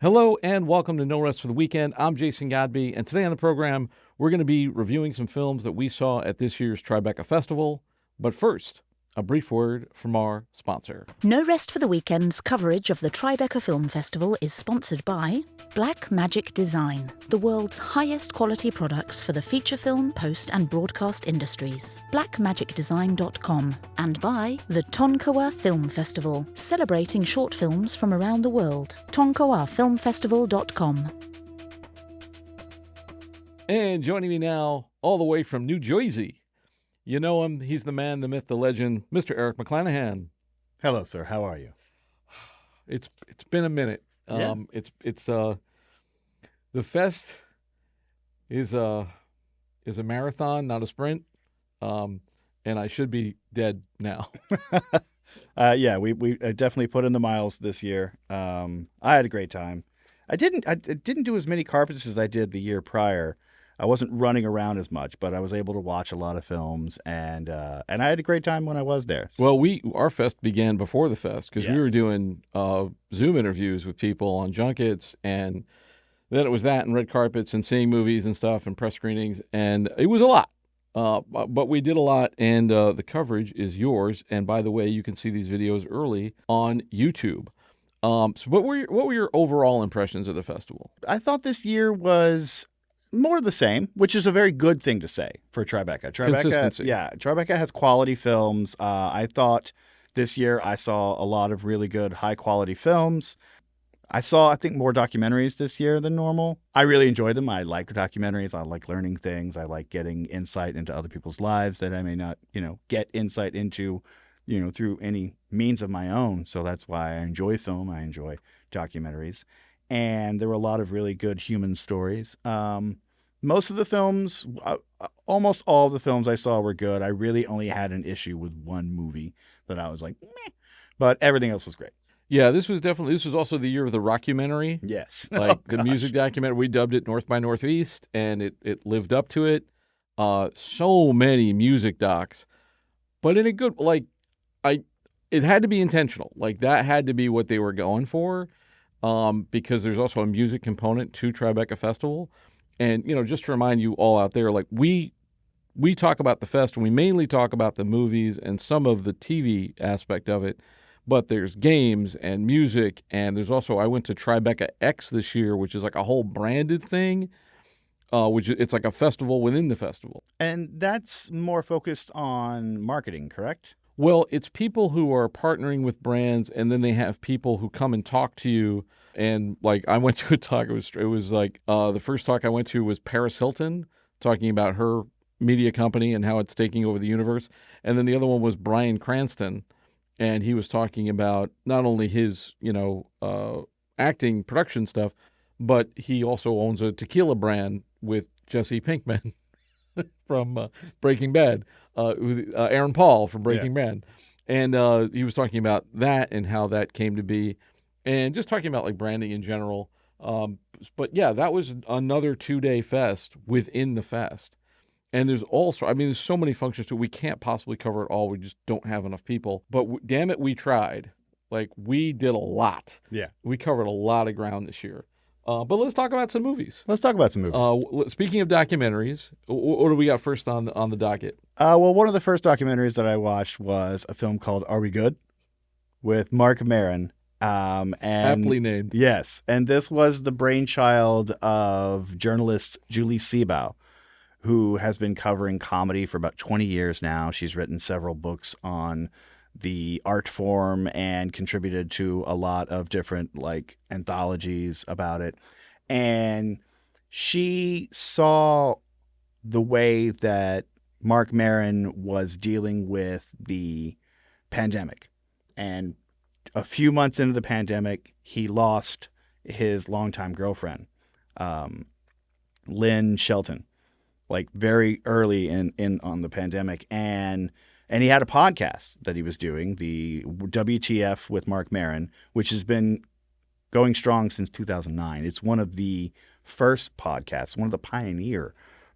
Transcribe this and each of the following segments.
Hello and welcome to No Rest for the Weekend. I'm Jason Godbey, and today on the program, we're going to be reviewing some films that we saw at this year's Tribeca Festival. But first, a brief word from our sponsor. No Rest for the Weekend's coverage of the Tribeca Film Festival is sponsored by Blackmagic Design, the world's highest quality products for the feature film, post and broadcast industries. Blackmagicdesign.com, and by the Tonkawa Film Festival, celebrating short films from around the world. Tonkawafilmfestival.com. And joining me now, all the way from New Jersey, you know him, he's the man, the myth, the legend, Mr. Eric McClanahan. Hello, sir. How are you? It's been a minute. Yeah. The fest is a marathon, not a sprint. And I should be dead now. Yeah, we definitely put in the miles this year. I had a great time. I didn't do as many carpets as I did the year prior. I wasn't running around as much, but I was able to watch a lot of films, and I had a great time when I was there. Well, our fest began before the fest because we were Yes. doing Zoom interviews with people on junkets, and then it was that and red carpets and seeing movies and stuff and press screenings, and it was a lot. But we did a lot, and the coverage is yours. And by the way, you can see these videos early on YouTube. So what were your overall impressions of the festival? I thought this year was more of the same, which is a very good thing to say for Tribeca. Consistency. Yeah, Tribeca has quality films. I thought this year I saw a lot of really good, high-quality films. I think, more documentaries this year than normal. I really enjoyed them. I like documentaries. I like learning things. I like getting insight into other people's lives that I may not, get insight into, through any means of my own. So that's why I enjoy film. I enjoy documentaries. And there were a lot of really good human stories. Most of the films, almost all of the films I saw were good. I really only had an issue with one movie that I was like, meh. But everything else was great. Yeah, this was also the year of the rockumentary. Yes. Like the music documentary. We dubbed it North by Northeast, and it lived up to it. So many music docs. But in a good, it had to be intentional. Like, that had to be what they were going for, because there's also a music component to Tribeca Festival. And, just to remind you all out there, like, we talk about the fest, and we mainly talk about the movies and some of the TV aspect of it. But there's games and music, and there's also, I went to Tribeca X this year, which is like a whole branded thing, it's like a festival within the festival. And that's more focused on marketing, correct? Well, it's people who are partnering with brands, and then they have people who come and talk to you. And like, I went to a talk. It was like the first talk I went to was Paris Hilton talking about her media company and how it's taking over the universe. And then the other one was Bryan Cranston, and he was talking about not only his acting production stuff, but he also owns a tequila brand with Jesse Pinkman from Breaking Bad, Aaron Paul from Breaking Bad. And he was talking about that and how that came to be, and just talking about like branding in general. But yeah, that was another 2-day fest within the fest. And there's also, there's so many functions to it. We can't possibly cover it all. We just don't have enough people. But damn it, we tried. Like, we did a lot. Yeah. We covered a lot of ground this year. But let's talk about some movies. Let's talk about some movies. Speaking of documentaries, what do we got first on the docket? Well, one of the first documentaries that I watched was a film called Are We Good? With Marc Maron. And Aptly named. Yes. And this was the brainchild of journalist Julie Seabow, who has been covering comedy for about 20 years now. She's written several books on the art form and contributed to a lot of different anthologies about it. And she saw the way that Marc Maron was dealing with the pandemic. And a few months into the pandemic, he lost his longtime girlfriend, Lynn Shelton, very early in on the pandemic. And he had a podcast that he was doing, the WTF with Marc Maron, which has been going strong since 2009. It's one of the first podcasts, one of the pioneer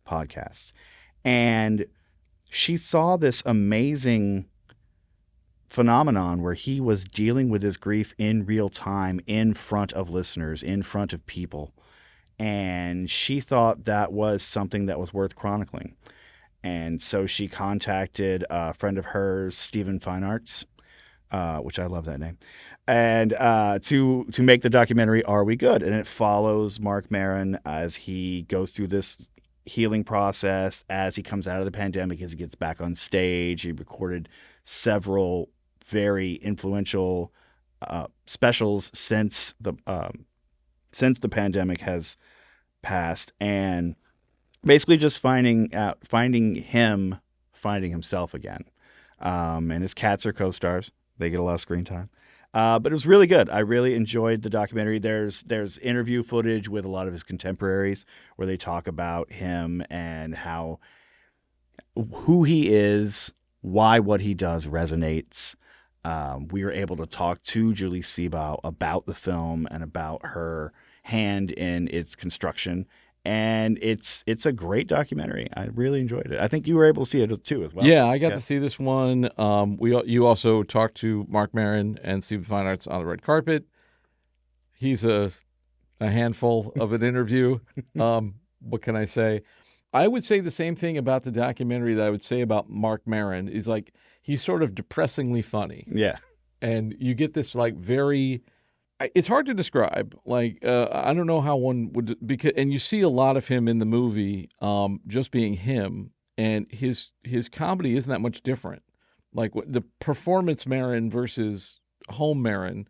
podcasts. And she saw this amazing phenomenon where he was dealing with his grief in real time, in front of listeners, in front of people. And she thought that was something that was worth chronicling. And so she contacted a friend of hers, Stephen Fine Arts, which I love that name, and to make the documentary Are We Good? And it follows Marc Maron as he goes through this healing process, as he comes out of the pandemic, as he gets back on stage. He recorded several very influential specials since the pandemic has passed, and basically just finding himself again. And his cats are co-stars. They get a lot of screen time. But it was really good. I really enjoyed the documentary. There's interview footage with a lot of his contemporaries where they talk about him and who he is, why what he does resonates. We were able to talk to Julie Seabough about the film and about her hand in its construction. And it's a great documentary. I really enjoyed it. I think you were able to see it too as well. Yeah, I got to see this one. You also talked to Marc Maron and Stephen Fine Arts on the red carpet. He's a handful of an interview. What can I say? I would say the same thing about the documentary that I would say about Marc Maron. Is like he's sort of depressingly funny. Yeah, and you get this like very. It's hard to describe. Like I don't know how one would and you see a lot of him in the movie, just being him, and his comedy isn't that much different. Like the performance Maron versus home Maron,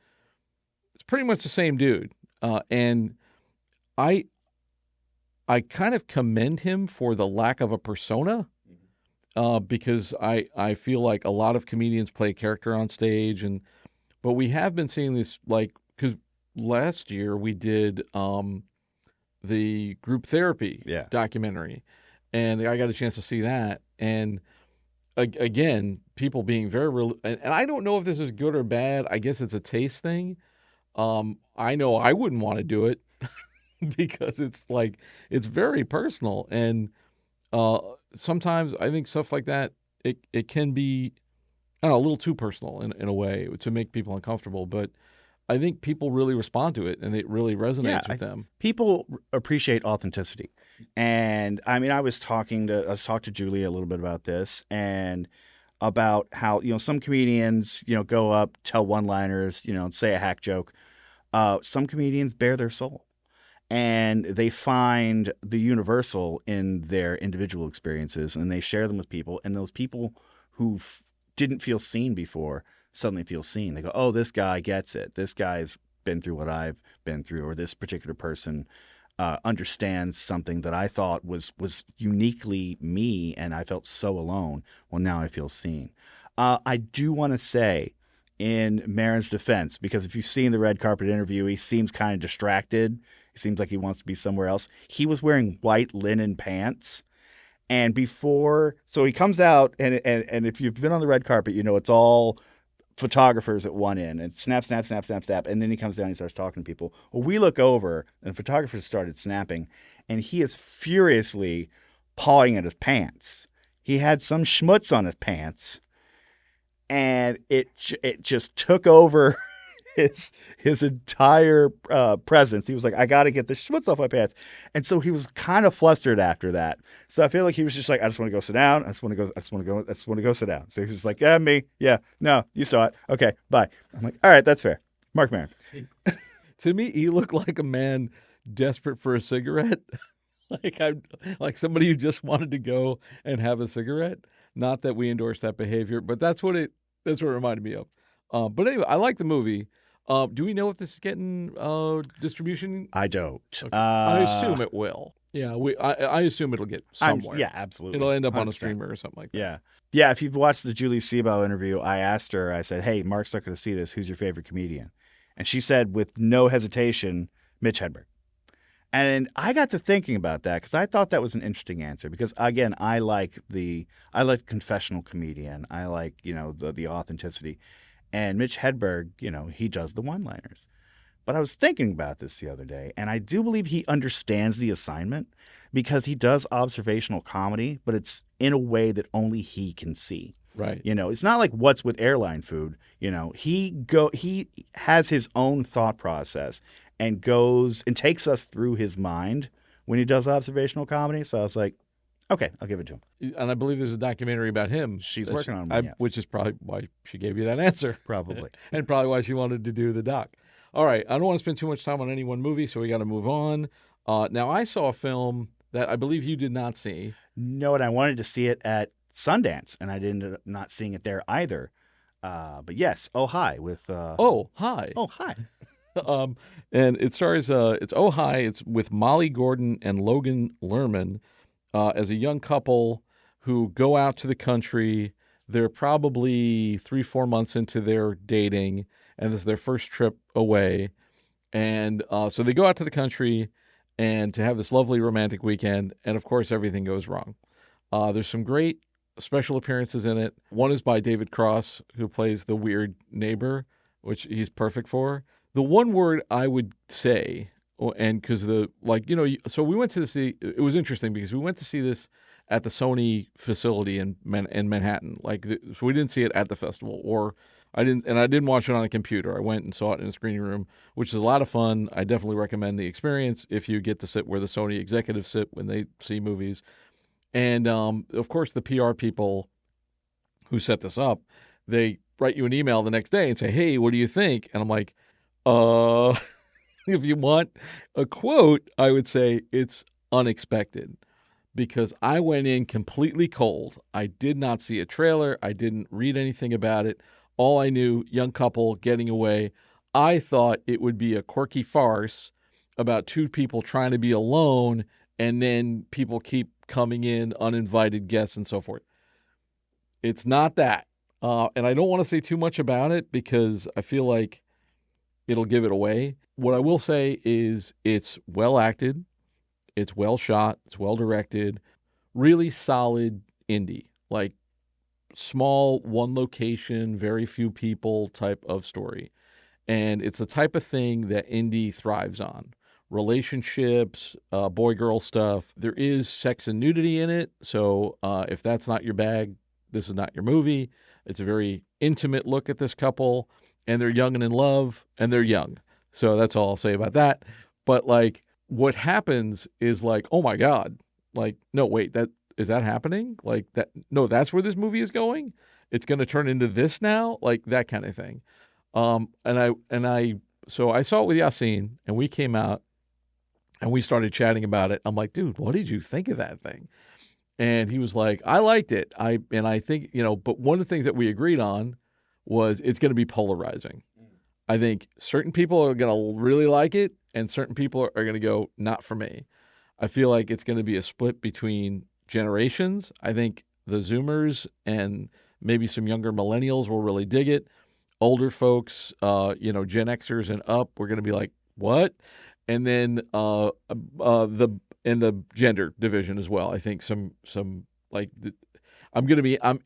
it's pretty much the same dude. And I kind of commend him for the lack of a persona, because I feel like a lot of comedians play a character on stage, but we have been seeing this like. Because last year we did the group therapy documentary, and I got a chance to see that. And again, people being very real. And I don't know if this is good or bad. I guess it's a taste thing. I know I wouldn't want to do it because it's very personal. And sometimes I think stuff like that, it can be, I don't know, a little too personal in a way to make people uncomfortable. But I think people really respond to it, and it really resonates with them. People appreciate authenticity, and I mean, I was talking to Julie a little bit about this, and about how some comedians go up, tell one-liners, say a hack joke. Some comedians bare their soul, and they find the universal in their individual experiences, and they share them with people, and those people who didn't feel seen before suddenly feel seen. They go, oh, this guy gets it. This guy's been through what I've been through, or this particular person understands something that I thought was uniquely me, and I felt so alone. Well, now I feel seen. I do want to say, in Maron's defense, because if you've seen the red carpet interview, he seems kind of distracted. He seems like he wants to be somewhere else. He was wearing white linen pants. And so he comes out, and if you've been on the red carpet, it's all photographers at one end, and snap, snap, snap, snap, snap, and then he comes down and he starts talking to people. Well, we look over, and photographers started snapping, and he is furiously pawing at his pants. He had some schmutz on his pants, and it just took over his entire presence. He was like, I got to get the schmutz off my pants. And so he was kind of flustered after that. So I feel like he was just like, I just want to go sit down. I just want to go sit down. So he was just like, yeah, me. Yeah, no, you saw it. Okay, bye. I'm like, all right, that's fair. Marc Maron. To me, he looked like a man desperate for a cigarette. like somebody who just wanted to go and have a cigarette. Not that we endorse that behavior, but that's what it reminded me of. But anyway, I like the movie. Do we know if this is getting distribution? I don't. Okay. I assume it will. Yeah, I assume it'll get somewhere. Yeah, absolutely. It'll end up 100%. on a streamer or something like that. Yeah. Yeah, if you've watched the Julie Seabough interview, I asked her, I said, hey, Mark's not going to see this. Who's your favorite comedian? And she said, with no hesitation, Mitch Hedberg. And I got to thinking about that because I thought that was an interesting answer because, again, I like confessional comedian. I like, the authenticity. And Mitch Hedberg, he does the one-liners. But I was thinking about this the other day, and I do believe he understands the assignment because he does observational comedy, but it's in a way that only he can see. Right. It's not like what's with airline food. He has his own thought process and goes and takes us through his mind when he does observational comedy. So I was like, okay, I'll give it to him. And I believe there's a documentary about him. She's working on one, yes. Which is probably why she gave you that answer. Probably. And probably why she wanted to do the doc. All right. I don't want to spend too much time on any one movie, so we got to move on. Now, I saw a film that I believe you did not see. No, and I wanted to see it at Sundance, and I ended up not seeing it there either. But yes, Oh Hi with Oh Hi. Oh Hi. And it stars it's Oh Hi. It's with Molly Gordon and Logan Lerman as a young couple who go out to the country. They're probably 3-4 months into their dating, and this is their first trip away. And so they go out to the country and to have this lovely romantic weekend, and of course everything goes wrong. There's some great special appearances in it. One is by David Cross, who plays the weird neighbor, which he's perfect for. The one word I would say, and because so we went to see, it was interesting because we went to see this at the Sony facility in Manhattan. So we didn't see it at the festival, I didn't watch it on a computer. I went and saw it in a screening room, which is a lot of fun. I definitely recommend the experience if you get to sit where the Sony executives sit when they see movies. And, of course, the PR people who set this up, they write you an email the next day and say, hey, what do you think? And I'm like, if you want a quote, I would say it's unexpected because I went in completely cold. I did not see a trailer. I didn't read anything about it. All I knew, young couple getting away. I thought it would be a quirky farce about two people trying to be alone and then people keep coming in, uninvited guests and so forth. It's not that. And I don't want to say too much about it because I feel like it'll give it away. What I will say is it's well acted, it's well shot, it's well directed, really solid indie, like small, one location, very few people type of story. And it's the type of thing that indie thrives on. Relationships, boy-girl stuff. There is sex and nudity in it, so if that's not your bag, this is not your movie. It's a very intimate look at this couple, and they're young and in love, and they're young. So that's all I'll say about that. But, what happens is oh my God. No, wait, is that happening? No, that's where this movie is going? It's going to turn into this now? That kind of thing. So I saw it with Yasin, and we came out, and we started chatting about it. I'm like, dude, what did you think of that thing? And he was like, I liked it. I think, but one of the things that we agreed on was it's going to be polarizing. I think certain people are going to really like it, and certain people are going to go, not for me. I feel like it's going to be a split between generations. I think the Zoomers and maybe some younger millennials will really dig it. Older folks, Gen Xers and up, we're going to be like, what? And then the gender division as well. I think I'm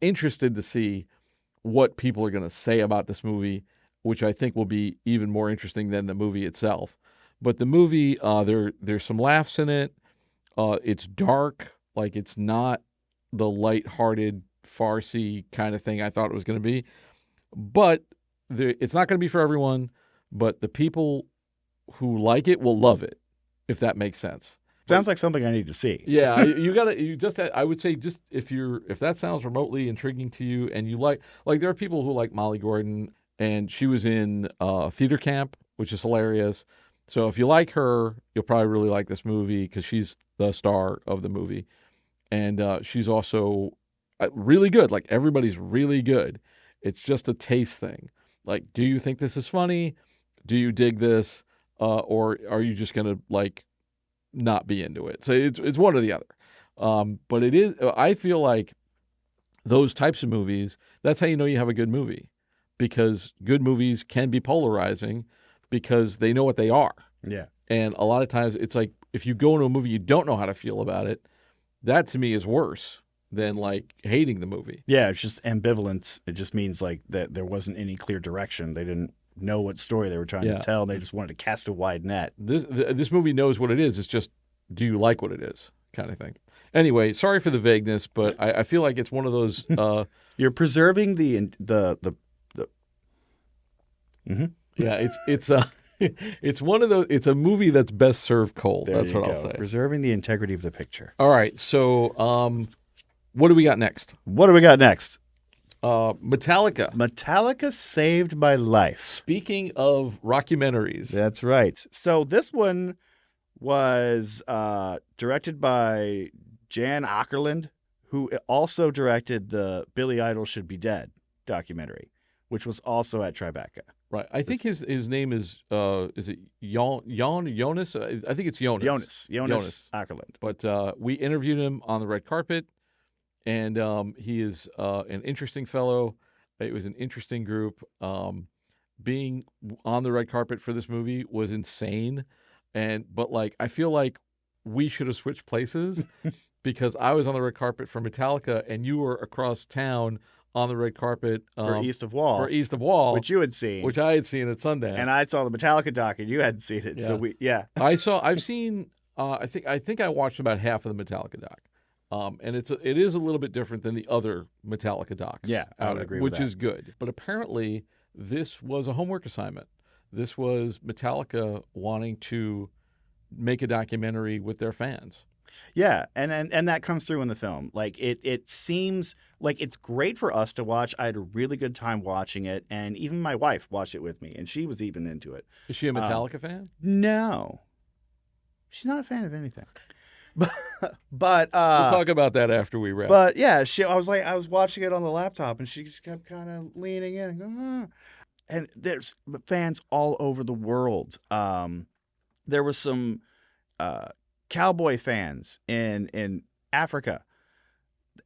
interested to see what people are going to say about this movie, which I think will be even more interesting than the movie itself. But the movie, there's some laughs in it. It's dark, it's not the lighthearted, farcy kind of thing I thought it was going to be. But it's not going to be for everyone. But the people who like it will love it, if that makes sense. Sounds like something I need to see. Yeah, I would say just if that sounds remotely intriguing to you and you like there are people who like Molly Gordon, and she was in Theater Camp, which is hilarious. So if you like her, you'll probably really like this movie because she's the star of the movie. And she's also really good. Everybody's really good. It's just a taste thing. Do you think this is funny? Do you dig this? Or are you just going to not be into it? So it's one or the other. But it is, I feel like those types of movies, that's how you know you have a good movie, because good movies can be polarizing because they know what they are. Yeah. And a lot of times it's if you go into a movie, you don't know how to feel about it. That to me is worse than hating the movie. Yeah. It's just ambivalence. It just means that there wasn't any clear direction. They didn't know what story they were trying to tell. They just wanted to cast a wide net. This movie knows what it is. It's just, do you like what it is? kind of thing. Anyway, sorry for the vagueness, but I feel like it's one of those. You're preserving the. Mm-hmm. Yeah, it's it's one of those. It's a movie that's best served cold. There That's you what I'll go. say. Preserving the integrity of the picture. All right, so what do we got next? What do we got next? Metallica. Metallica Saved My Life. Speaking of rockumentaries, That's right. So this one was directed by Jan Åkerlund, who also directed the Billy Idol Should Be Dead documentary, which was also at Tribeca. right? I think his name is it Jonas? I think it's Jonas. Jonas Åkerlund. But we interviewed him on the red carpet, and he is an interesting fellow. It was an interesting group. Being on the red carpet for this movie was insane, but like I feel like we should have switched places because I was on the red carpet for Metallica, and you were across town on the red carpet For East of Wall. for East of Wall, Which you had seen. which I had seen at Sundance, and I saw the Metallica doc, and you hadn't seen it. So I've seen. I think I watched about half of the Metallica doc, and it is a little bit different than the other Metallica docs. Yeah, I would agree with which that. is good. But apparently, this was a homework assignment. This was Metallica wanting to make a documentary with their fans. Yeah, and that comes through in the film. Like it seems like it's great for us to watch. I had a really good time watching it, and even my wife watched it with me, and she was even into it. Is she a Metallica fan? No, she's not a fan of anything. But We'll talk about that after we wrap. But yeah, I was watching it on the laptop, and she just kept kind of leaning in and going, ah. And there's fans all over the world. There was some cowboy fans in Africa,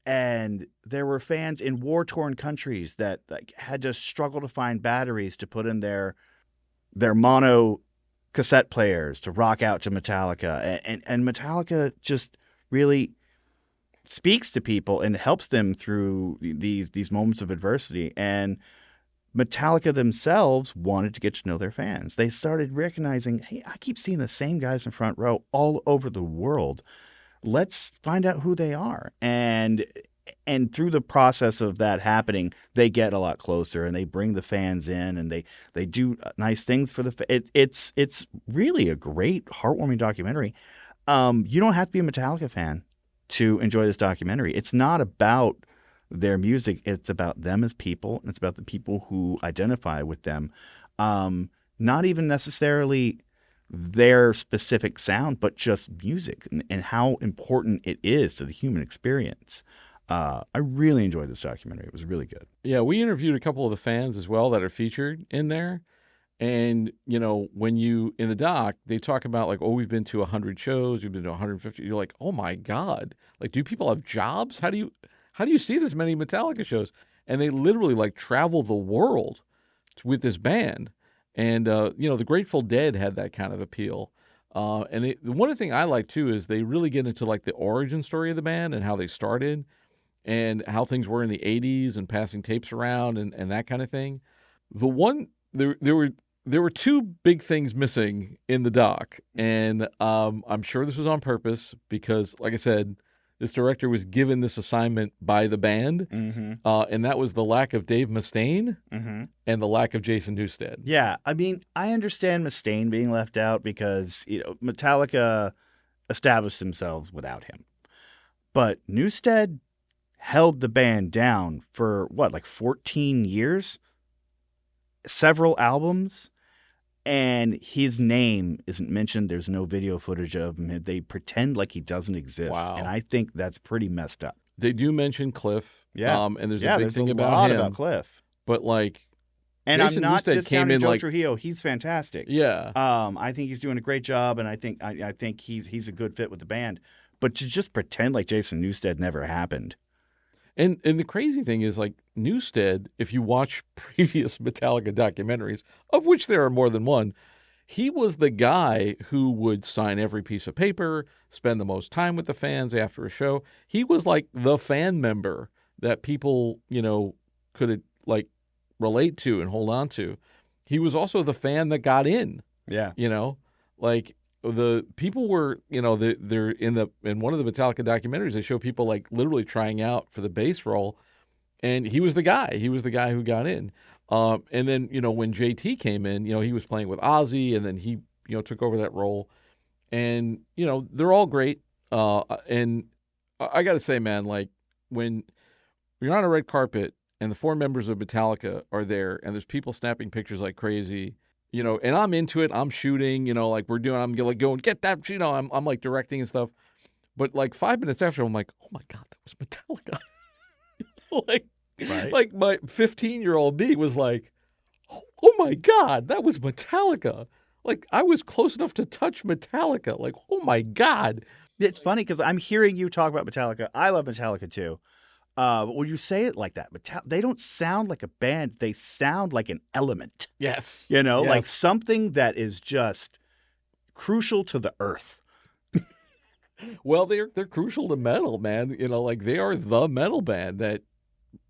and there were fans in war-torn countries that had to struggle to find batteries to put in their mono cassette players to rock out to Metallica, and Metallica just really speaks to people and helps them through these moments of adversity. And Metallica themselves wanted to get to know their fans. They started recognizing, hey, I keep seeing the same guys in front row all over the world. Let's find out who they are. And through the process of that happening, they get a lot closer, and they bring the fans in, and they do nice things for it's really a great, heartwarming documentary. You don't have to be a Metallica fan to enjoy this documentary. It's not about their music. It's about them as people, and it's about the people who identify with them. Not even necessarily their specific sound, but just music and how important it is to the human experience. I really enjoyed this documentary. It was really good. Yeah, we interviewed a couple of the fans as well that are featured in there. And, when you, in the doc, they talk about like, oh, we've been to 100 shows, we've been to 150. You're like, oh my God. Like, do people have jobs? How do you see this many Metallica shows? And they literally like travel the world with this band. And, the Grateful Dead had that kind of appeal. And one thing I like too is they really get into like the origin story of the band and how they started and how things were in the 80s and passing tapes around and that kind of thing. There were two big things missing in the doc, and I'm sure this was on purpose because, like I said, this director was given this assignment by the band, and that was the lack of Dave Mustaine and the lack of Jason Newsted. Yeah, I mean, I understand Mustaine being left out because Metallica established themselves without him, but Newsted held the band down for like 14 years, several albums. And his name isn't mentioned. There's no video footage of him. They pretend like he doesn't exist. Wow. And I think that's pretty messed up. They do mention Cliff. Yeah. And there's a big thing about lot him. about Cliff. But like, and Jason I'm not Newsted discounting Joe Trujillo. He's fantastic. Yeah. I think he's doing a great job, and I think he's a good fit with the band. But to just pretend like Jason Newsted never happened. And the crazy thing is, like, Newsted, if you watch previous Metallica documentaries, of which there are more than one, he was the guy who would sign every piece of paper, spend the most time with the fans after a show. He was like the fan member that people, could like relate to and hold on to. He was also the fan that got in. Yeah. Like the people were, they're in one of the Metallica documentaries. They show people like literally trying out for the bass role, and he was the guy. He was the guy who got in. And then when JT came in, he was playing with Ozzy, and then he took over that role. And they're all great. And I got to say, man, like when you're on a red carpet and the 4 members of Metallica are there, and there's people snapping pictures like crazy. And I'm into it. I'm shooting, like I'm like going, get that, I'm like directing and stuff. But like 5 minutes after, I'm like, oh my God, that was Metallica. Right. Like my 15-year-old me was like, oh my God, that was Metallica. Like I was close enough to touch Metallica. Like, oh my God. It's funny because I'm hearing you talk about Metallica. I love Metallica too. But when you say it like that, they don't sound like a band. They sound like an element. Yes. Like something that is just crucial to the earth. Well, they're crucial to metal, man. Like they are the metal band that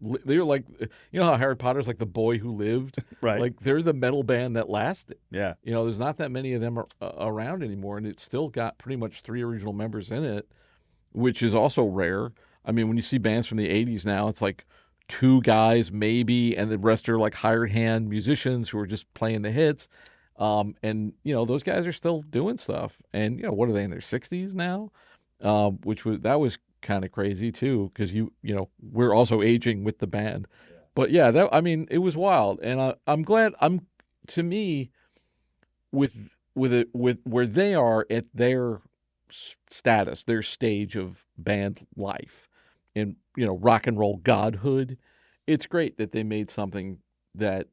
they're like, how Harry Potter's like the boy who lived, Right? Like they're the metal band that lasted. Yeah. There's not that many of them around anymore, and it's still got pretty much 3 original members in it, which is also rare. I mean, when you see bands from the 80s now, it's like 2 guys maybe, and the rest are like hired hand musicians who are just playing the hits. And those guys are still doing stuff. And what are they in their 60s now? That was kind of crazy too, because we're also aging with the band. Yeah. But yeah, it was wild, and I'm glad. To me, with where they are at their status, their stage of band life, and rock and roll godhood, it's great that they made something that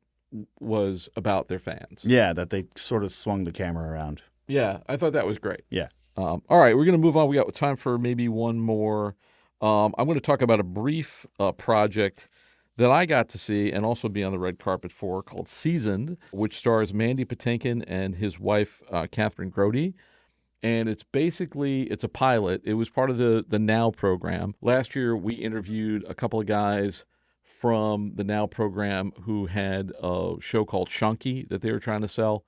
was about their fans. Yeah, that they sort of swung the camera around. Yeah, I thought that was great. Yeah. All right, we're going to move on. We got time for maybe one more. I'm going to talk about a brief project that I got to see and also be on the red carpet for, called Seasoned, which stars Mandy Patinkin and his wife, Kathryn Grody. And it's a pilot. It was part of the Now program. Last year, we interviewed a couple of guys from the Now program who had a show called Shunky that they were trying to sell.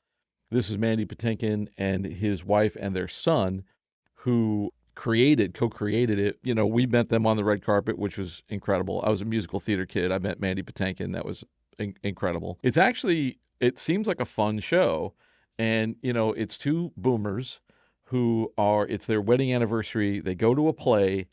This is Mandy Patinkin and his wife and their son, who co-created it. We met them on the red carpet, which was incredible. I was a musical theater kid. I met Mandy Patinkin. That was incredible. It seems like a fun show. And, it's 2 boomers it's their wedding anniversary. They go to a play.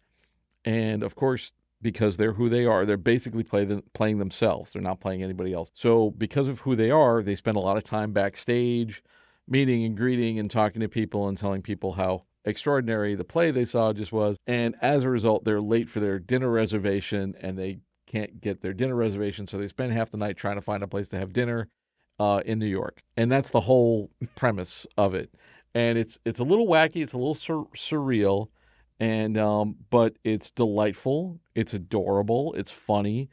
And of course, because they're who they are, they're basically playing themselves. They're not playing anybody else. So because of who they are, they spend a lot of time backstage, meeting and greeting and talking to people and telling people how extraordinary the play they saw just was. And as a result, they're late for their dinner reservation, and they can't get their dinner reservation. So they spend half the night trying to find a place to have dinner in New York. And that's the whole premise of it. And it's a little wacky. It's a little surreal. And but it's delightful. It's adorable. It's funny.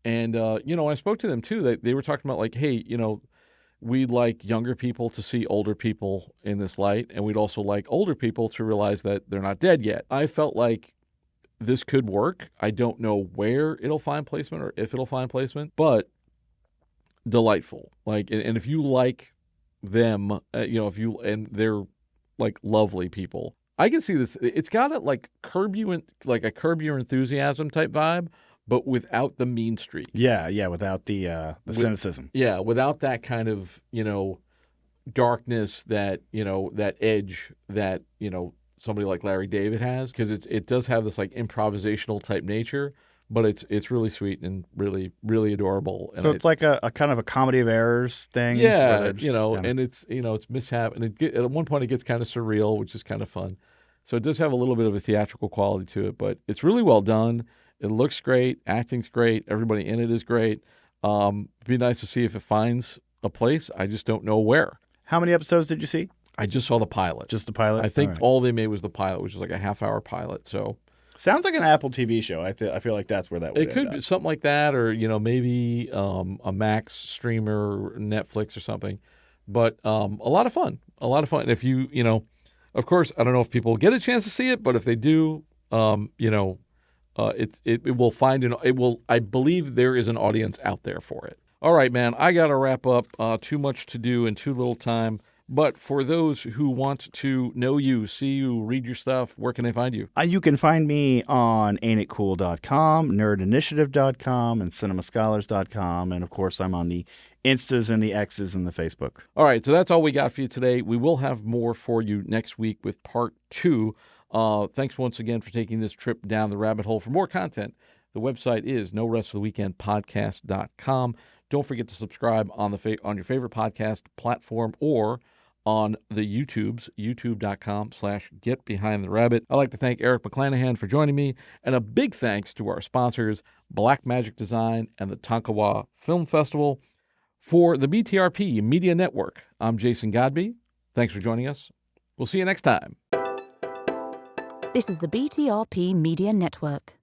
And, when I spoke to them, too, they were talking about, like, hey, we'd like younger people to see older people in this light, and we'd also like older people to realize that they're not dead yet. I felt like this could work. I don't know where it'll find placement or if it'll find placement, but delightful. Like, and if you like them, and they're like lovely people, I can see this. It's got a Curb Your Enthusiasm type vibe, but without the mean streak. Yeah, without the cynicism. Yeah, without that kind of, darkness, that edge that, somebody like Larry David has, because it does have this like improvisational type nature, but it's really sweet and really, really adorable. And so it's like a kind of a comedy of errors thing. Yeah, and it's mishap, and at one point it gets kind of surreal, which is kind of fun. So it does have a little bit of a theatrical quality to it, but it's really well done. It looks great. Acting's great. Everybody in it is great. It'd be nice to see if it finds a place. I just don't know where. How many episodes did you see? I just saw the pilot. Just the pilot? I think all they made was the pilot, which was like a half-hour pilot. So sounds like an Apple TV show. I feel like that's where that would It could be something like that, or maybe a Max streamer, Netflix or something. But a lot of fun. A lot of fun. And if you, of course, I don't know if people get a chance to see it, but if they do, it will I believe there is an audience out there for it. All right, man, I got to wrap up. Too much to do and too little time. But for those who want to know you, see you, read your stuff, where can they find you? You can find me on ain'titcool.com, nerdinitiative.com, and cinemascholars.com. And of course, I'm on the Instas and the X's and the Facebook. All right, so that's all we got for you today. We will have more for you next week with part 2. Thanks once again for taking this trip down the rabbit hole. For more content, the website is norestfortheweekendpodcast.com. Don't forget to subscribe on your favorite podcast platform or on the YouTubes, youtube.com/getbehindtherabbit. I'd like to thank Eric McClanahan for joining me, and a big thanks to our sponsors, Blackmagic Design and the Tonkawa Film Festival. For the BTRP Media Network, I'm Jason Godbey. Thanks for joining us. We'll see you next time. This is the BTRP Media Network.